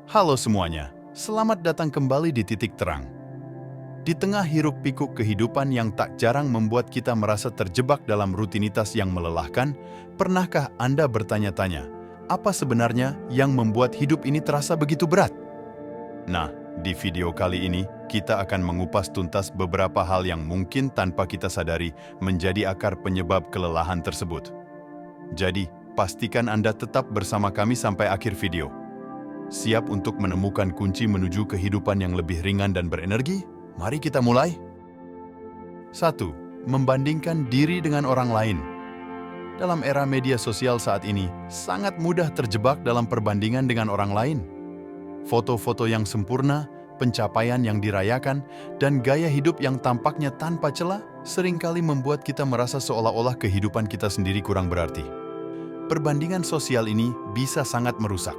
Halo semuanya, selamat datang kembali di Titik Terang. Di tengah hiruk-pikuk kehidupan yang tak jarang membuat kita merasa terjebak dalam rutinitas yang melelahkan, pernahkah Anda bertanya-tanya, apa sebenarnya yang membuat hidup ini terasa begitu berat? Nah, di video kali ini, kita akan mengupas tuntas beberapa hal yang mungkin tanpa kita sadari menjadi akar penyebab kelelahan tersebut. Jadi, pastikan Anda tetap bersama kami sampai akhir video. Siap untuk menemukan kunci menuju kehidupan yang lebih ringan dan berenergi? Mari kita mulai. 1. Membandingkan diri dengan orang lain. Dalam era media sosial saat ini, sangat mudah terjebak dalam perbandingan dengan orang lain. Foto-foto yang sempurna, pencapaian yang dirayakan, dan gaya hidup yang tampaknya tanpa celah seringkali membuat kita merasa seolah-olah kehidupan kita sendiri kurang berarti. Perbandingan sosial ini bisa sangat merusak.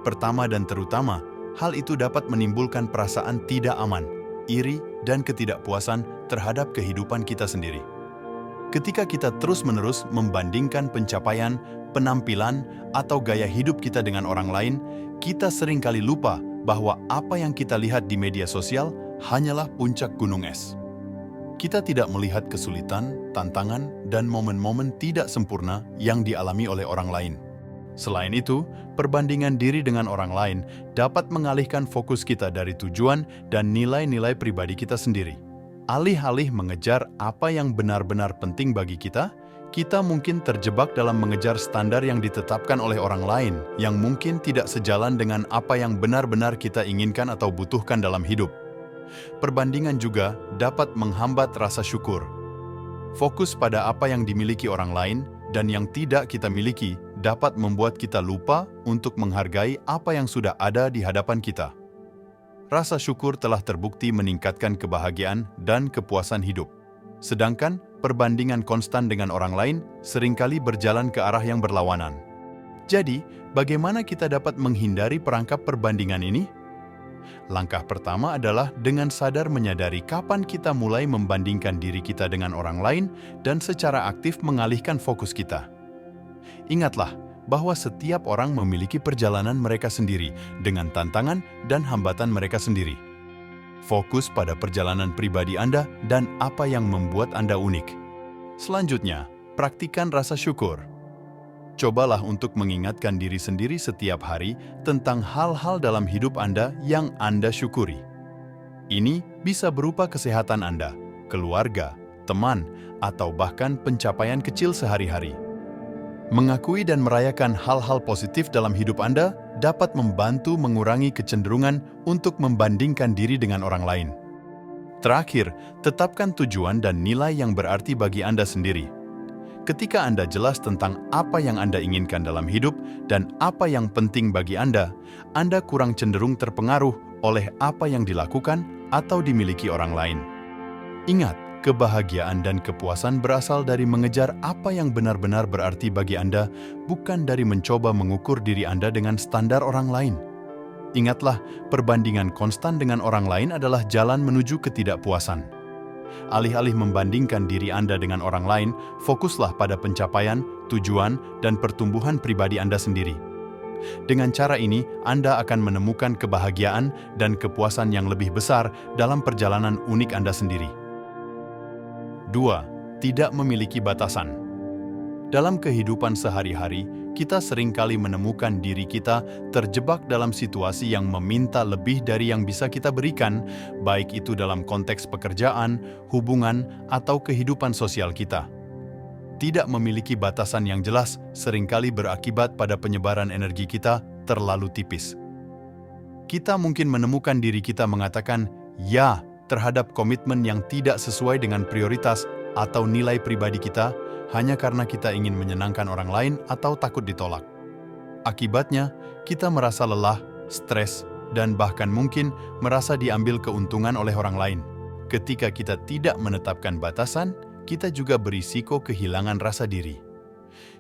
Pertama dan terutama, hal itu dapat menimbulkan perasaan tidak aman, iri, dan ketidakpuasan terhadap kehidupan kita sendiri. Ketika kita terus-menerus membandingkan pencapaian, penampilan, atau gaya hidup kita dengan orang lain, kita seringkali lupa bahwa apa yang kita lihat di media sosial hanyalah puncak gunung es. Kita tidak melihat kesulitan, tantangan, dan momen-momen tidak sempurna yang dialami oleh orang lain. Selain itu, perbandingan diri dengan orang lain dapat mengalihkan fokus kita dari tujuan dan nilai-nilai pribadi kita sendiri. Alih-alih mengejar apa yang benar-benar penting bagi kita, kita mungkin terjebak dalam mengejar standar yang ditetapkan oleh orang lain yang mungkin tidak sejalan dengan apa yang benar-benar kita inginkan atau butuhkan dalam hidup. Perbandingan juga dapat menghambat rasa syukur. Fokus pada apa yang dimiliki orang lain dan yang tidak kita miliki dapat membuat kita lupa untuk menghargai apa yang sudah ada di hadapan kita. Rasa syukur telah terbukti meningkatkan kebahagiaan dan kepuasan hidup. Sedangkan perbandingan konstan dengan orang lain seringkali berjalan ke arah yang berlawanan. Jadi, bagaimana kita dapat menghindari perangkap perbandingan ini? Langkah pertama adalah dengan sadar menyadari kapan kita mulai membandingkan diri kita dengan orang lain dan secara aktif mengalihkan fokus kita. Ingatlah bahwa setiap orang memiliki perjalanan mereka sendiri dengan tantangan dan hambatan mereka sendiri. Fokus pada perjalanan pribadi Anda dan apa yang membuat Anda unik. Selanjutnya, praktikan rasa syukur. Cobalah untuk mengingatkan diri sendiri setiap hari tentang hal-hal dalam hidup Anda yang Anda syukuri. Ini bisa berupa kesehatan Anda, keluarga, teman, atau bahkan pencapaian kecil sehari-hari. Mengakui dan merayakan hal-hal positif dalam hidup Anda dapat membantu mengurangi kecenderungan untuk membandingkan diri dengan orang lain. Terakhir, tetapkan tujuan dan nilai yang berarti bagi Anda sendiri. Ketika Anda jelas tentang apa yang Anda inginkan dalam hidup dan apa yang penting bagi Anda kurang cenderung terpengaruh oleh apa yang dilakukan atau dimiliki orang lain. Ingat, kebahagiaan dan kepuasan berasal dari mengejar apa yang benar-benar berarti bagi Anda, bukan dari mencoba mengukur diri Anda dengan standar orang lain. Ingatlah, perbandingan konstan dengan orang lain adalah jalan menuju ketidakpuasan. Alih-alih membandingkan diri Anda dengan orang lain, fokuslah pada pencapaian, tujuan, dan pertumbuhan pribadi Anda sendiri. Dengan cara ini, Anda akan menemukan kebahagiaan dan kepuasan yang lebih besar dalam perjalanan unik Anda sendiri. 2. Tidak memiliki batasan. Dalam kehidupan sehari-hari, kita seringkali menemukan diri kita terjebak dalam situasi yang meminta lebih dari yang bisa kita berikan, baik itu dalam konteks pekerjaan, hubungan, atau kehidupan sosial kita. Tidak memiliki batasan yang jelas seringkali berakibat pada penyebaran energi kita terlalu tipis. Kita mungkin menemukan diri kita mengatakan "ya" terhadap komitmen yang tidak sesuai dengan prioritas atau nilai pribadi kita hanya karena kita ingin menyenangkan orang lain atau takut ditolak. Akibatnya, kita merasa lelah, stres, dan bahkan mungkin merasa diambil keuntungan oleh orang lain. Ketika kita tidak menetapkan batasan, kita juga berisiko kehilangan rasa diri.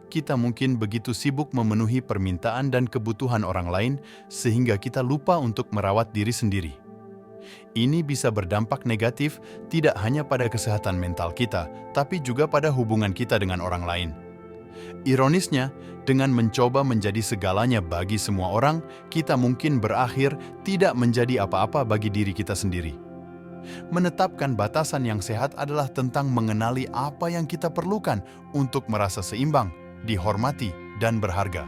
Kita mungkin begitu sibuk memenuhi permintaan dan kebutuhan orang lain sehingga kita lupa untuk merawat diri sendiri. Ini bisa berdampak negatif tidak hanya pada kesehatan mental kita, tapi juga pada hubungan kita dengan orang lain. Ironisnya, dengan mencoba menjadi segalanya bagi semua orang, kita mungkin berakhir tidak menjadi apa-apa bagi diri kita sendiri. Menetapkan batasan yang sehat adalah tentang mengenali apa yang kita perlukan untuk merasa seimbang, dihormati, dan berharga.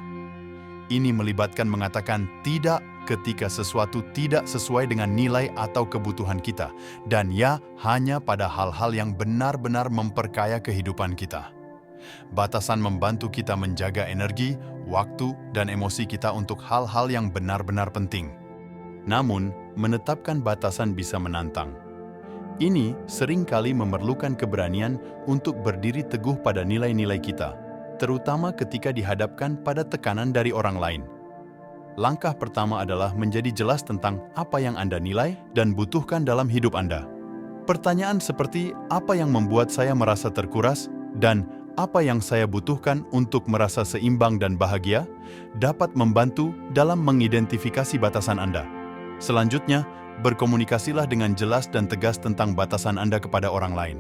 Ini melibatkan mengatakan tidak ketika sesuatu tidak sesuai dengan nilai atau kebutuhan kita, dan ya hanya pada hal-hal yang benar-benar memperkaya kehidupan kita. Batasan membantu kita menjaga energi, waktu, dan emosi kita untuk hal-hal yang benar-benar penting. Namun, menetapkan batasan bisa menantang. Ini seringkali memerlukan keberanian untuk berdiri teguh pada nilai-nilai kita, terutama ketika dihadapkan pada tekanan dari orang lain. Langkah pertama adalah menjadi jelas tentang apa yang Anda nilai dan butuhkan dalam hidup Anda. Pertanyaan seperti apa yang membuat saya merasa terkuras dan apa yang saya butuhkan untuk merasa seimbang dan bahagia dapat membantu dalam mengidentifikasi batasan Anda. Selanjutnya, berkomunikasilah dengan jelas dan tegas tentang batasan Anda kepada orang lain.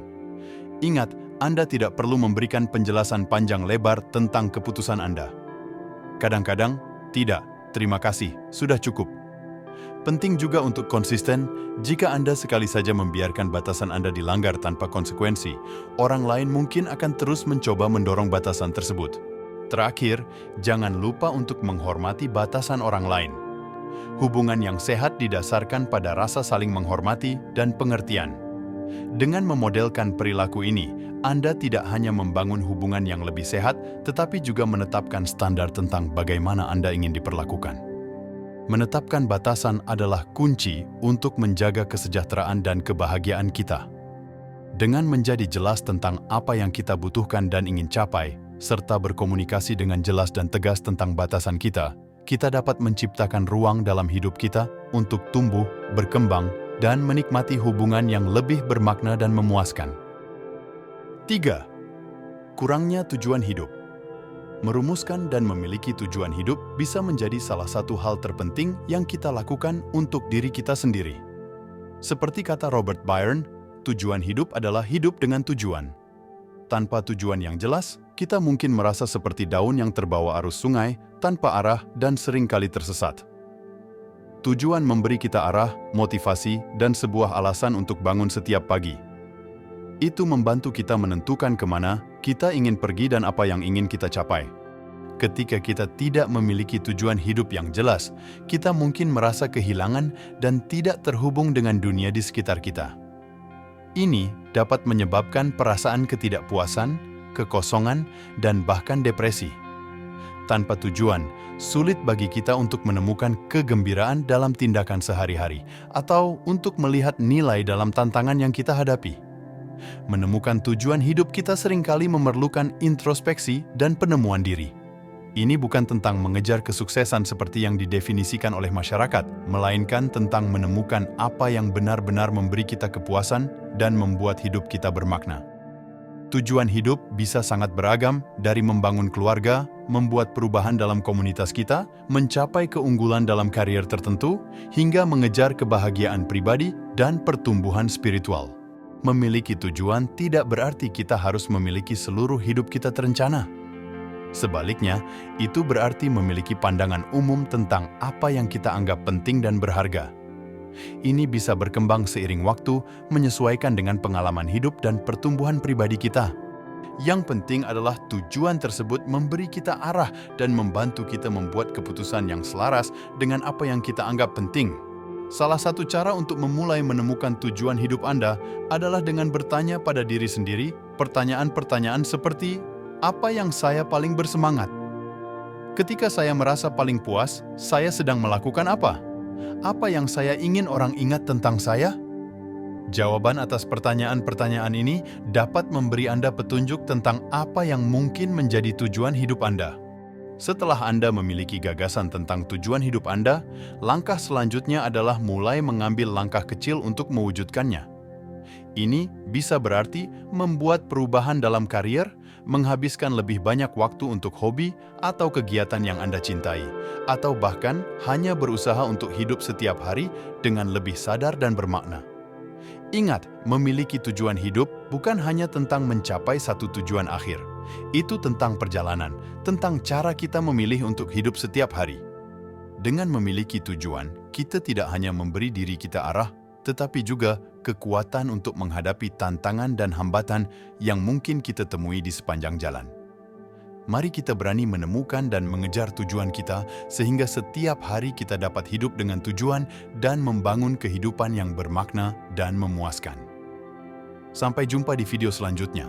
Ingat, Anda tidak perlu memberikan penjelasan panjang lebar tentang keputusan Anda. Kadang-kadang, tidak, terima kasih, sudah cukup. Penting juga untuk konsisten, jika Anda sekali saja membiarkan batasan Anda dilanggar tanpa konsekuensi, orang lain mungkin akan terus mencoba mendorong batasan tersebut. Terakhir, jangan lupa untuk menghormati batasan orang lain. Hubungan yang sehat didasarkan pada rasa saling menghormati dan pengertian. Dengan memodelkan perilaku ini, Anda tidak hanya membangun hubungan yang lebih sehat, tetapi juga menetapkan standar tentang bagaimana Anda ingin diperlakukan. Menetapkan batasan adalah kunci untuk menjaga kesejahteraan dan kebahagiaan kita. Dengan menjadi jelas tentang apa yang kita butuhkan dan ingin capai, serta berkomunikasi dengan jelas dan tegas tentang batasan kita dapat menciptakan ruang dalam hidup kita untuk tumbuh, berkembang, dan menikmati hubungan yang lebih bermakna dan memuaskan. 3. Kurangnya tujuan hidup. Merumuskan dan memiliki tujuan hidup bisa menjadi salah satu hal terpenting yang kita lakukan untuk diri kita sendiri. Seperti kata Robert Byron, tujuan hidup adalah hidup dengan tujuan. Tanpa tujuan yang jelas, kita mungkin merasa seperti daun yang terbawa arus sungai, tanpa arah dan seringkali tersesat. Tujuan memberi kita arah, motivasi, dan sebuah alasan untuk bangun setiap pagi. Itu membantu kita menentukan kemana kita ingin pergi dan apa yang ingin kita capai. Ketika kita tidak memiliki tujuan hidup yang jelas, kita mungkin merasa kehilangan dan tidak terhubung dengan dunia di sekitar kita. Ini dapat menyebabkan perasaan ketidakpuasan, kekosongan, dan bahkan depresi. Tanpa tujuan, sulit bagi kita untuk menemukan kegembiraan dalam tindakan sehari-hari atau untuk melihat nilai dalam tantangan yang kita hadapi. Menemukan tujuan hidup kita seringkali memerlukan introspeksi dan penemuan diri. Ini bukan tentang mengejar kesuksesan seperti yang didefinisikan oleh masyarakat, melainkan tentang menemukan apa yang benar-benar memberi kita kepuasan dan membuat hidup kita bermakna. Tujuan hidup bisa sangat beragam, dari membangun keluarga, membuat perubahan dalam komunitas kita, mencapai keunggulan dalam karier tertentu, hingga mengejar kebahagiaan pribadi dan pertumbuhan spiritual. Memiliki tujuan tidak berarti kita harus memiliki seluruh hidup kita terencana. Sebaliknya, itu berarti memiliki pandangan umum tentang apa yang kita anggap penting dan berharga. Ini bisa berkembang seiring waktu, menyesuaikan dengan pengalaman hidup dan pertumbuhan pribadi kita. Yang penting adalah tujuan tersebut memberi kita arah dan membantu kita membuat keputusan yang selaras dengan apa yang kita anggap penting. Salah satu cara untuk memulai menemukan tujuan hidup Anda adalah dengan bertanya pada diri sendiri pertanyaan-pertanyaan seperti, apa yang saya paling bersemangat? Ketika saya merasa paling puas, saya sedang melakukan apa? Apa yang saya ingin orang ingat tentang saya? Jawaban atas pertanyaan-pertanyaan ini dapat memberi Anda petunjuk tentang apa yang mungkin menjadi tujuan hidup Anda. Setelah Anda memiliki gagasan tentang tujuan hidup Anda, langkah selanjutnya adalah mulai mengambil langkah kecil untuk mewujudkannya. Ini bisa berarti membuat perubahan dalam karier, menghabiskan lebih banyak waktu untuk hobi atau kegiatan yang Anda cintai, atau bahkan hanya berusaha untuk hidup setiap hari dengan lebih sadar dan bermakna. Ingat, memiliki tujuan hidup bukan hanya tentang mencapai satu tujuan akhir, Itu tentang perjalanan, tentang cara kita memilih untuk hidup setiap hari. Dengan memiliki tujuan, kita tidak hanya memberi diri kita arah, tetapi juga kekuatan untuk menghadapi tantangan dan hambatan yang mungkin kita temui di sepanjang jalan. Mari kita berani menemukan dan mengejar tujuan kita sehingga setiap hari kita dapat hidup dengan tujuan dan membangun kehidupan yang bermakna dan memuaskan. Sampai jumpa di video selanjutnya.